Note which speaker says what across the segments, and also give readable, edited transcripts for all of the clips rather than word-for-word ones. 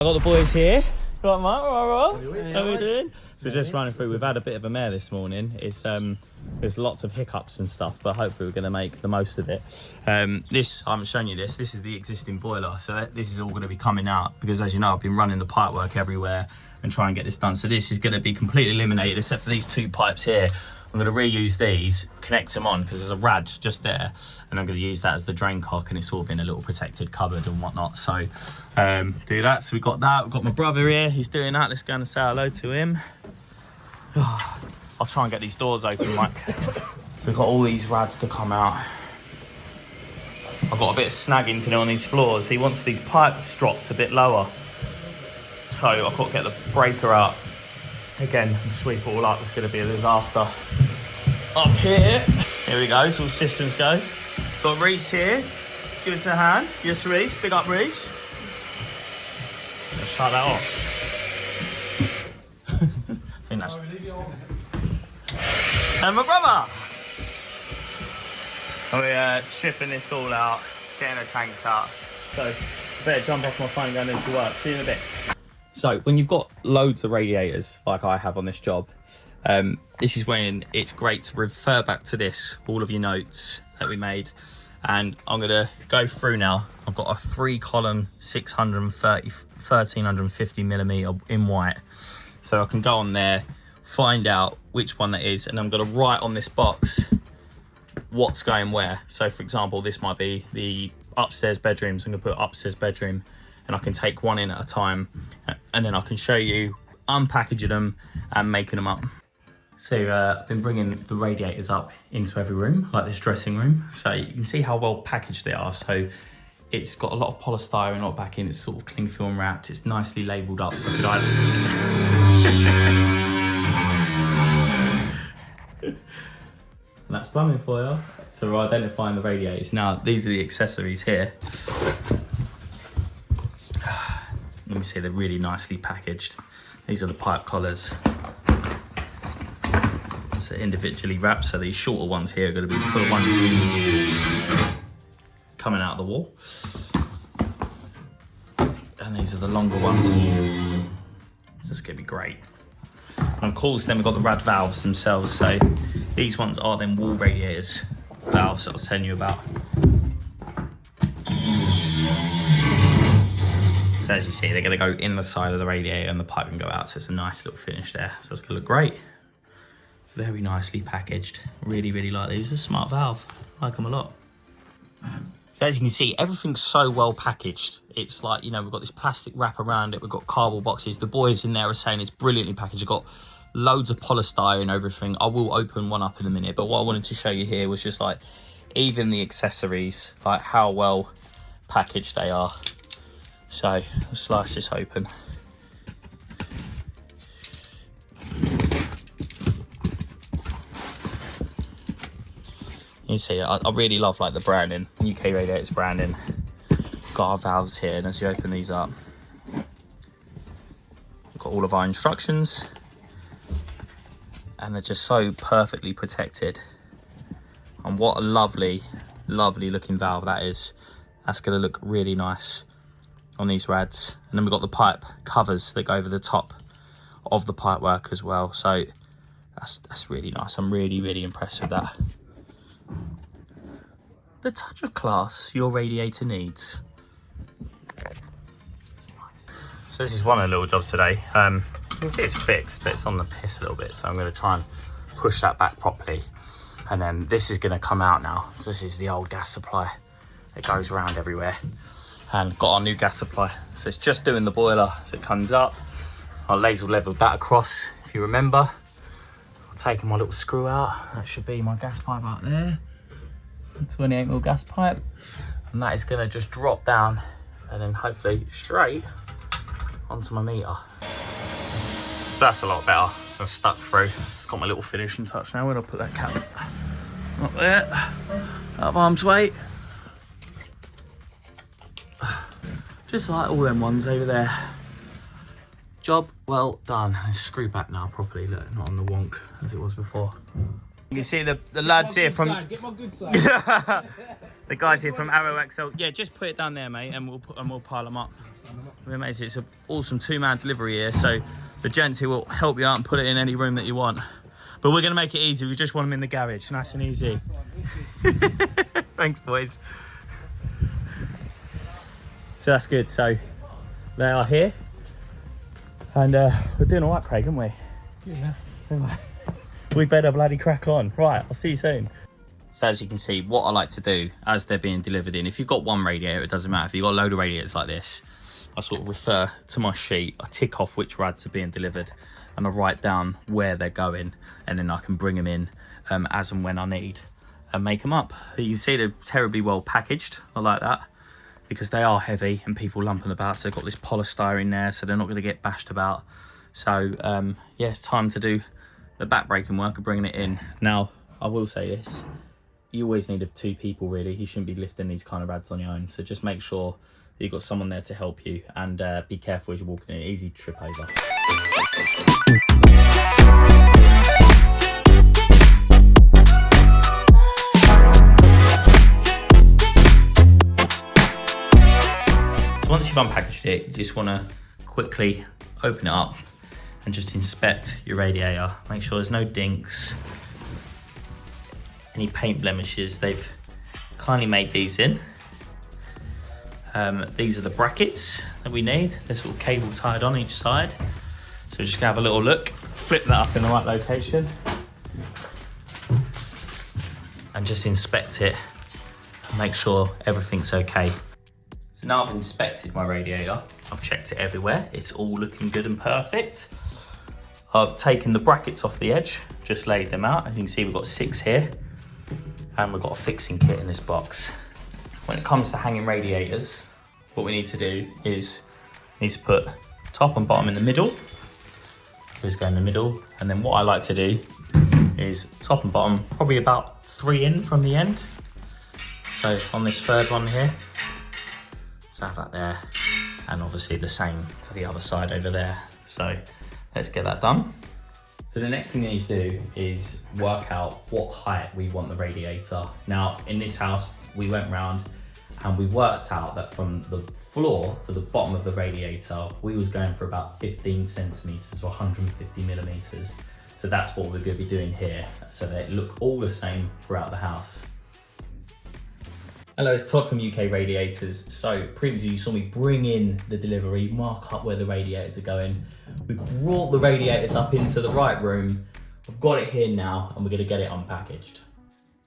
Speaker 1: I got the boys here. Right, mate. How are we doing? So just running through. We've had a bit of a mare this morning. It's there's lots of hiccups and stuff, but hopefully we're going to make the most of it. This I haven't shown you this. This is the existing boiler, so this is all going to be coming out because, as you know, I've been running the pipe work everywhere and try and get this done. So this is going to be completely eliminated except for these two pipes here. I'm going to reuse these, connect them on because there's a rad just there, and I'm going to use that as the drain cock, and it's sort of in a little protected cupboard and whatnot. So do that. So we've got that. We've got my brother here. He's doing that. Let's go and say hello to him. I'll try and get these doors open, Mike. So we've got all these rads to come out. I've got a bit of snagging to do on these floors. He wants these pipes dropped a bit lower. So I've got to get the breaker out again and sweep it all up. It's going to be a disaster. Up here we go, so all systems go. Got Reese here, give us a hand. Yes, Reese, big up Reese. Let's shut that off. I think that's... And my brother! We're stripping this all out, getting the tanks out. So I better jump off my phone and go and do some work. See you in a bit. So when you've got loads of radiators, like I have on this job, this is when it's great to refer back to this, all of your notes that we made. And I'm gonna go through now. I've got a 3-column 1350 millimeter in white. So I can go on there, find out which one that is, and I'm gonna write on this box what's going where. So for example, this might be the upstairs bedrooms. I'm gonna put upstairs bedroom, and I can take one in at a time, and then I can show you unpackaging them and making them up. So I've been bringing the radiators up into every room, like this dressing room. So you can see how well packaged they are. So it's got a lot of polystyrene, a lot back in. It's sort of cling film wrapped. It's nicely labelled up. So and that's plumbing for you. So we're identifying the radiators. Now, these are the accessories here. You can see they're really nicely packaged. These are the pipe collars. So individually wrapped. So these shorter ones here are going to be the ones coming out of the wall. And these are the longer ones. So it's going to be great. And of course, then we've got the rad valves themselves. So these ones are then wall radiators valves that I was telling you about. So as you see, they're going to go in the side of the radiator and the pipe can go out. So it's a nice little finish there. So it's going to look great. Very nicely packaged. Really, really like these. It's a smart valve. I like them a lot. So as you can see, everything's so well packaged. It's like, you know, we've got this plastic wrap around it. We've got cardboard boxes. The boys in there are saying it's brilliantly packaged. I've got loads of polystyrene and everything. I will open one up in a minute. But what I wanted to show you here was just like, even the accessories, like how well packaged they are. So let's slice this open. You see, I really love like the branding, UK Radiators branding. Got our valves here, and as you open these up, we've got all of our instructions, and they're just so perfectly protected. And what a lovely, lovely looking valve that is. That's going to look really nice on these rads. And then we've got the pipe covers that go over the top of the pipe work as well. So that's really nice. I'm really, really impressed with that. The touch of class your radiator needs. So this is one of the little jobs today. You can see it's fixed, but it's on the piss a little bit. So I'm going to try and push that back properly. And then this is going to come out now. So this is the old gas supply. It goes around everywhere. And got our new gas supply. So it's just doing the boiler as it comes up. Our laser leveled that across, if you remember. I've taken my little screw out. That should be my gas pipe out there. 28mm gas pipe. And that is going to just drop down and then hopefully straight onto my meter. So that's a lot better. That's stuck through. Got my little finishing touch now. Where do I put that cap? Up there. Out of arm's way. Just like all them ones over there. Job well done. It's screwed back now properly. Look, not on the wonk as it was before. You can see the lads here from...
Speaker 2: Get my good side.
Speaker 1: The guys here from Arrow XL. Yeah, just put it down there, mate, and we'll pile them up. Amazing. It's an awesome 2-man delivery here, so the gents here will help you out and put it in any room that you want. But we're going to make it easy. We just want them in the garage, nice and easy. Thanks, boys. So that's good. So they are here, and we're doing all right, Craig, aren't we?
Speaker 2: Yeah.
Speaker 1: We better bloody crack on. Right, I'll see you soon. So as you can see, what I like to do as they're being delivered in, if you've got one radiator, it doesn't matter. If you've got a load of radiators like this, I sort of refer to my sheet, I tick off which rads are being delivered, and I write down where they're going, and then I can bring them in as and when I need and make them up. You can see they're terribly well packaged. I like that because they are heavy and people lumping about, so they've got this polystyrene there, so they're not going to get bashed about. So yeah, it's time to do the back breaking work of bringing it in. Now, I will say this, you always need 2 people really. You shouldn't be lifting these kind of rads on your own, so just make sure that you've got someone there to help you, and be careful as you're walking in. Easy to trip over. So once you've unpackaged it, you just want to quickly open it up and just inspect your radiator. Make sure there's no dinks, any paint blemishes. They've kindly made these in. These are the brackets that we need. There's a little cable tied on each side. So we're just gonna have a little look, flip that up in the right location, and just inspect it and make sure everything's okay. So now I've inspected my radiator, I've checked it everywhere, it's all looking good and perfect. I've taken the brackets off the edge, just laid them out. As you can see, we've got 6 here, and we've got a fixing kit in this box. When it comes to hanging radiators, what we need to do is put top and bottom in the middle. Just go in the middle, and then what I like to do is top and bottom probably about 3 in from the end. So on this 3rd one here, so have that there, and obviously the same for the other side over there. So let's get that done. So the next thing we need to do is work out what height we want the radiator. Now in this house, we went round and we worked out that from the floor to the bottom of the radiator, we was going for about 15 centimeters or 150 millimeters. So that's what we're going to be doing here, so they look all the same throughout the house. Hello, it's Todd from UK Radiators. So previously you saw me bring in the delivery, mark up where the radiators are going. We brought the radiators up into the right room. We've got it here now, and we're going to get it unpackaged.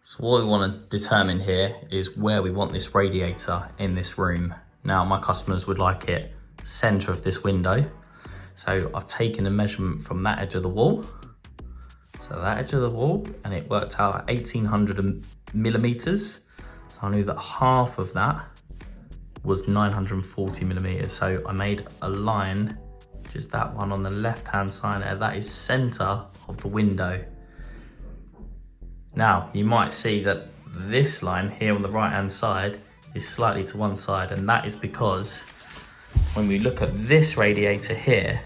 Speaker 1: So what we want to determine here is where we want this radiator in this room. Now my customers would like it center of this window. So I've taken a measurement from that edge of the wall. So that edge of the wall, and it worked out at 1800 millimeters. So I knew that half of that was 940 millimeters. So I made a line, just that one on the left-hand side there, that is center of the window. Now, you might see that this line here on the right-hand side is slightly to one side, and that is because when we look at this radiator here,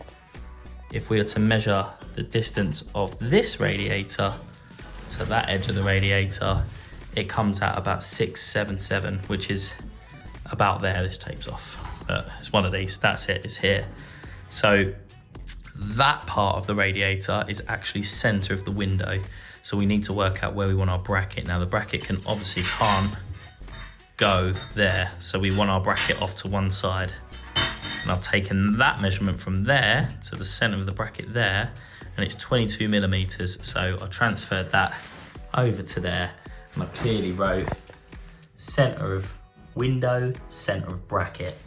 Speaker 1: if we were to measure the distance of this radiator to that edge of the radiator, it comes out about 677, which is about there. This tape's off, but it's one of these, that's it, it's here. So that part of the radiator is actually center of the window. So we need to work out where we want our bracket. Now the bracket can't go there. So we want our bracket off to one side. And I've taken that measurement from there to the center of the bracket there, and it's 22 millimeters. So I transferred that over to there, and I've clearly wrote center of window, center of bracket.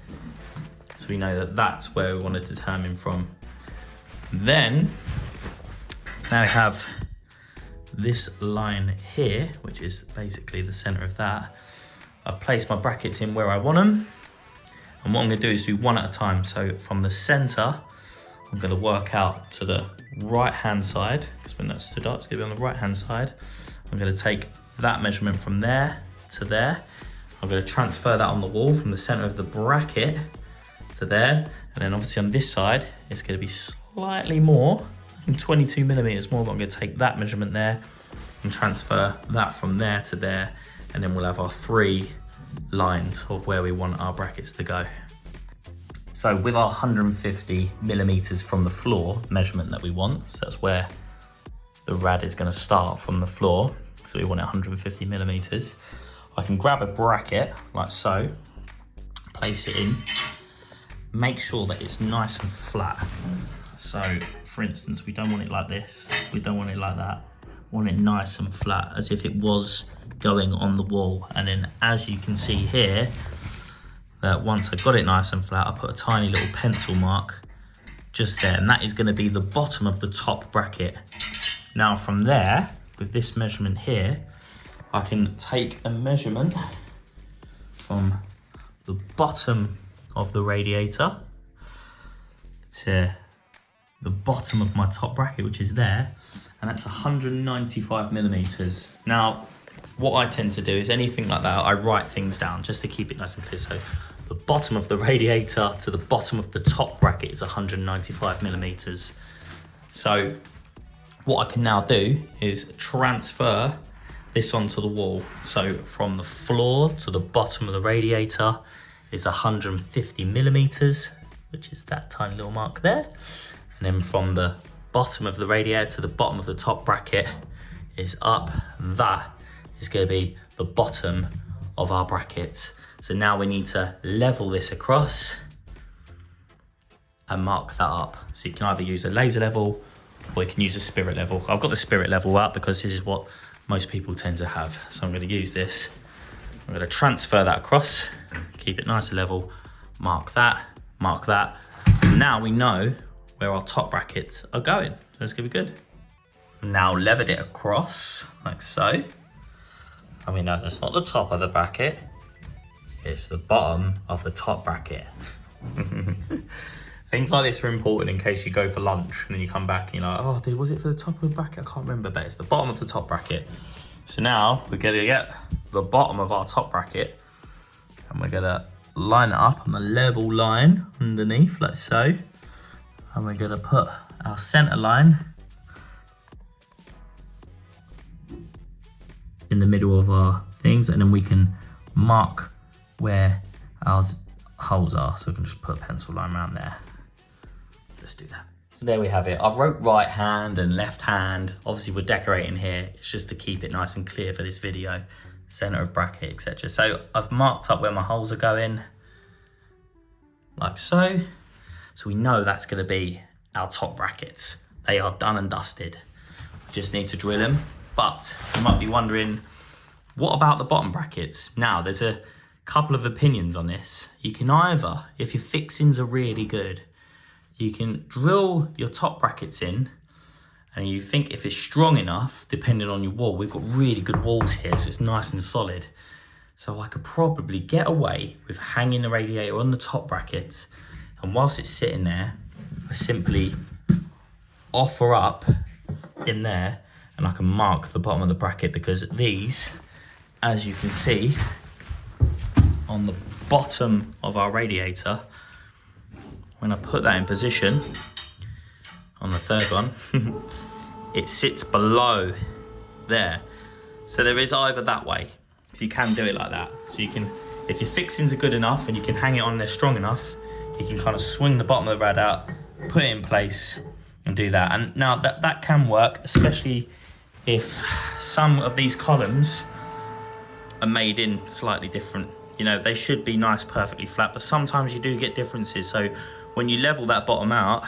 Speaker 1: So we know that that's where we want to determine from. Then, now we have this line here, which is basically the center of that. I've placed my brackets in where I want them. And what I'm gonna do is do one at a time. So from the center, I'm gonna work out to the right-hand side, because when that stood up, it's gonna be on the right-hand side. I'm gonna take that measurement from there to there. I'm gonna transfer that on the wall from the center of the bracket to there. And then obviously on this side, it's gonna be slightly more, 22 millimeters more, but I'm gonna take that measurement there and transfer that from there to there. And then we'll have our 3 lines of where we want our brackets to go. So with our 150 millimeters from the floor measurement that we want, so that's where the rad is going to start from the floor. So we want it 150 millimeters. I can grab a bracket like so, place it in, make sure that it's nice and flat. So for instance, we don't want it like this, we don't want it like that. We want it nice and flat, as if it was going on the wall. And then as you can see here, that once I got it nice and flat, I put a tiny little pencil mark just there, and that is going to be the bottom of the top bracket. Now from there, with this measurement here, I can take a measurement from the bottom of the radiator to the bottom of my top bracket, which is there, and that's 195 millimeters. Now, what I tend to do is anything like that, I write things down just to keep it nice and clear. So the bottom of the radiator to the bottom of the top bracket is 195 millimeters. So what I can now do is transfer this onto the wall. So from the floor to the bottom of the radiator is 150 millimeters, which is that tiny little mark there. And then from the bottom of the radiator to the bottom of the top bracket is up. That is going to be the bottom of our brackets. So now we need to level this across and mark that up. So you can either use a laser level or you can use a spirit level. I've got the spirit level up because this is what most people tend to have. So I'm going to use this. I'm going to transfer that across, keep it nice and level, mark that, mark that. And now we know where our top brackets are going. That's going to be good. Now levered it across like so. And we know that's not the top of the bracket, it's the bottom of the top bracket. Things like this are important in case you go for lunch and then you come back and you're like, oh dude, was it for the top of the bracket? I can't remember, but it's the bottom of the top bracket. So now we're gonna get the bottom of our top bracket and we're gonna line it up on the level line underneath, like so. And we're gonna put our center line in the middle of our things, and then we can mark where our holes are. So we can just put a pencil line around there. Let's do that. So there we have it. I've wrote right hand and left hand. Obviously we're decorating here. It's just to keep it nice and clear for this video. Center of bracket, etc. So I've marked up where my holes are going, like so. So we know that's gonna be our top brackets. They are done and dusted. We just need to drill them. But you might be wondering, what about the bottom brackets? Now, there's a couple of opinions on this. You can either, if your fixings are really good, you can drill your top brackets in, and you think if it's strong enough, depending on your wall, we've got really good walls here, so it's nice and solid. So I could probably get away with hanging the radiator on the top brackets, and whilst it's sitting there, I simply offer up in there, and I can mark the bottom of the bracket, because these, as you can see, on the bottom of our radiator, when I put that in position, on the third one, it sits below there. So there is either that way, so you can do it like that. So you can, if your fixings are good enough and you can hang it on there strong enough, you can kind of swing the bottom of the rad out, put it in place and do that. And now that can work, especially if some of these columns are made in slightly different, you know, they should be nice, perfectly flat, but sometimes you do get differences. So when you level that bottom out,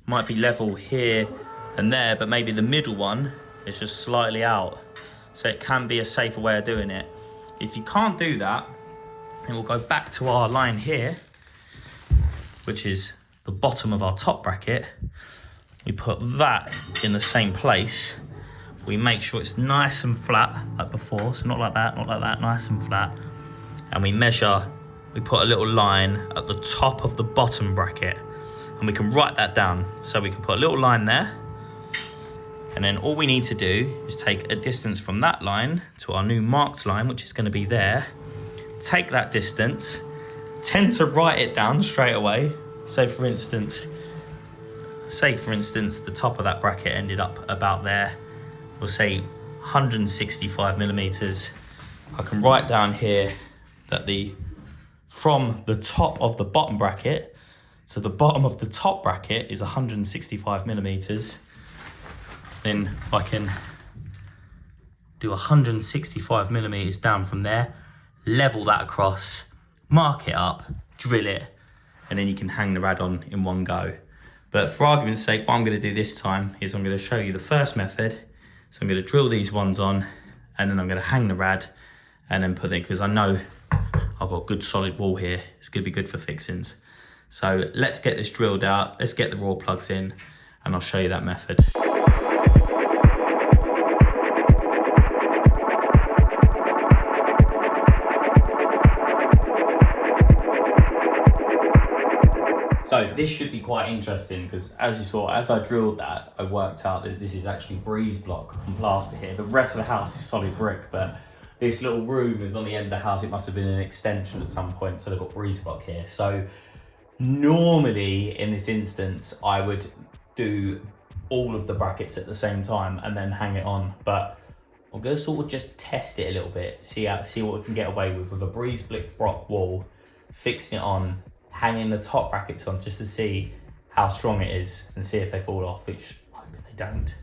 Speaker 1: might be level here and there, but maybe the middle one is just slightly out. So it can be a safer way of doing it. If you can't do that, then we'll go back to our line here, which is the bottom of our top bracket. We put that in the same place. We make sure it's nice and flat like before, so not like that, not like that, nice and flat. And we measure, we put a little line at the top of the bottom bracket, and we can write that down. So we can put a little line there, and then all we need to do is take a distance from that line to our new marked line, which is going to be there. Take that distance, tend to write it down straight away. So for instance, the top of that bracket ended up about there. We'll say 165 millimeters. I can write down here that from the top of the bottom bracket So the bottom of the top bracket is 165 millimeters. Then I can do 165 millimeters down from there, level that across, mark it up, drill it, and then you can hang the rad on in one go. But for argument's sake, what I'm going to do this time is I'm going to show you the first method. So I'm going to drill these ones on, and then I'm going to hang the rad and then put it, because I know I've got a good solid wall here. It's going to be good for fixings. So let's get this drilled out, let's get the raw plugs in, and I'll show you that method. So this should be quite interesting, because as you saw, as I drilled that, I worked out that this is actually breeze block and plaster here. The rest of the house is solid brick, but this little room is on the end of the house. It must have been an extension at some point, so they've got breeze block here. So normally in this instance, I would do all of the brackets at the same time and then hang it on, but I'm going to sort of just test it a little bit, see what we can get away with a breeze block wall, fixing it on, hanging the top brackets on just to see how strong it is and see if they fall off, which I hope they don't.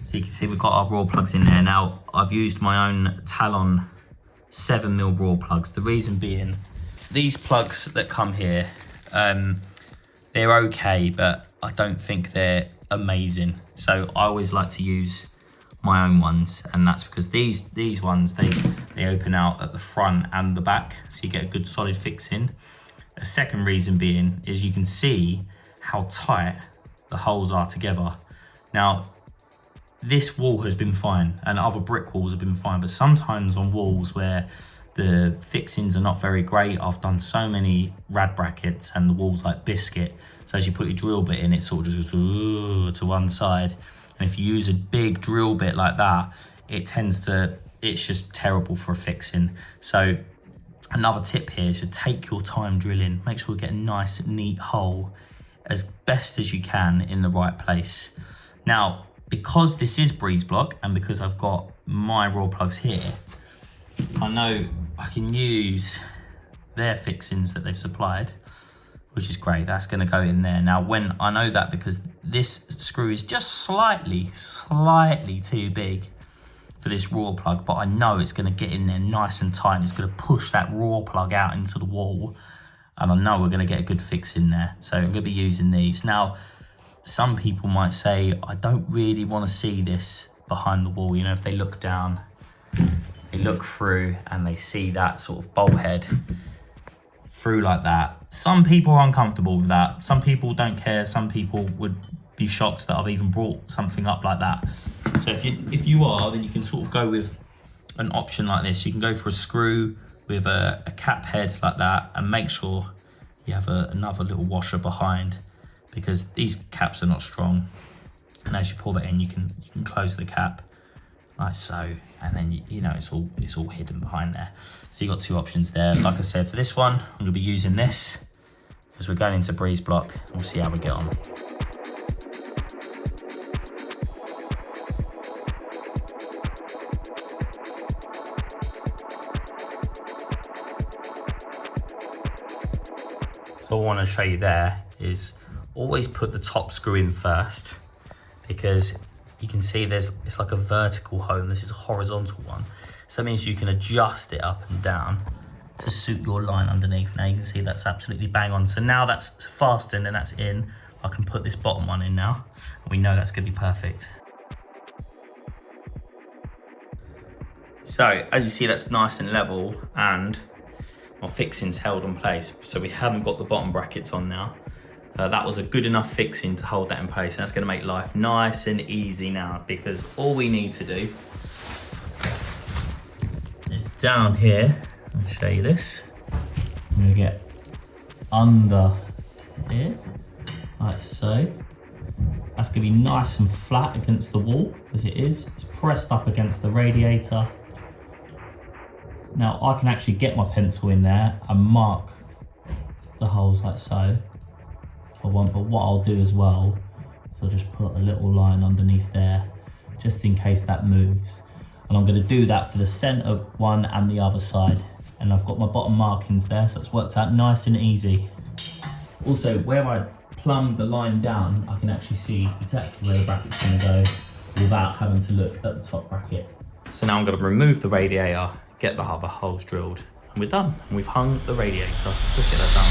Speaker 1: So you can see we've got our raw plugs in there. Now I've used my own Talon 7mm raw plugs. The reason being, these plugs that come here, they're okay, but I don't think they're amazing. So I always like to use my own ones, and that's because these ones, they open out at the front and the back, so you get a good solid fix in. A second reason being is you can see how tight the holes are together. Now, this wall has been fine and other brick walls have been fine, but sometimes on walls where the fixings are not very great, I've done so many rad brackets and the wall's like biscuit. So as you put your drill bit in, it sort of just goes to one side. And if you use a big drill bit like that, it's just terrible for a fixing. So another tip here is to take your time drilling. Make sure you get a nice, neat hole as best as you can in the right place. Now, because this is breeze block and because I've got my raw plugs here, I know I can use their fixings that they've supplied, which is great. That's going to go in there. Now, when I know that because this screw is just slightly too big for this raw plug, but I know it's going to get in there nice and tight. It's going to push that raw plug out into the wall, and I know we're going to get a good fix in there. So I'm going to be using these. Now, some people might say, I don't really want to see this behind the wall. You know, if they look down, they look through and they see that sort of bolt head through like that. Some people are uncomfortable with that. Some people don't care. Some people would be shocked that I've even brought something up like that. So if you are, then you can sort of go with an option like this. You can go for a screw with a cap head like that, and make sure you have another little washer behind, because these caps are not strong. And as you pull that in, you can close the cap like so, and then you know it's all hidden behind there. So you've got two options there. Like I said, for this one, I'm gonna be using this because we're going into breeze block, and we'll see how we get on. So what I want to show you there is always put the top screw in first, because you can see it's like a vertical hole, and this is a horizontal one. So that means you can adjust it up and down to suit your line underneath. Now you can see that's absolutely bang on. So now that's fastened and that's in, I can put this bottom one in now, and we know that's going to be perfect. So as you see, that's nice and level, and my fixing's held in place. So we haven't got the bottom brackets on now. That was a good enough fixing to hold that in place, and that's going to make life nice and easy now, because all we need to do is down here. I'll show you this. I'm going to get under here, like so. That's going to be nice and flat against the wall, as it is. It's pressed up against the radiator. Now I can actually get my pencil in there and mark the holes like so. But what I'll do as well is I'll just put a little line underneath there, just in case that moves. And I'm going to do that for the centre one and the other side. And I've got my bottom markings there, so it's worked out nice and easy. Also, where I plumb the line down, I can actually see exactly where the bracket's going to go without having to look at the top bracket. So now I'm going to remove the radiator, get the other holes drilled, and we're done. And we've hung the radiator. Look at that done.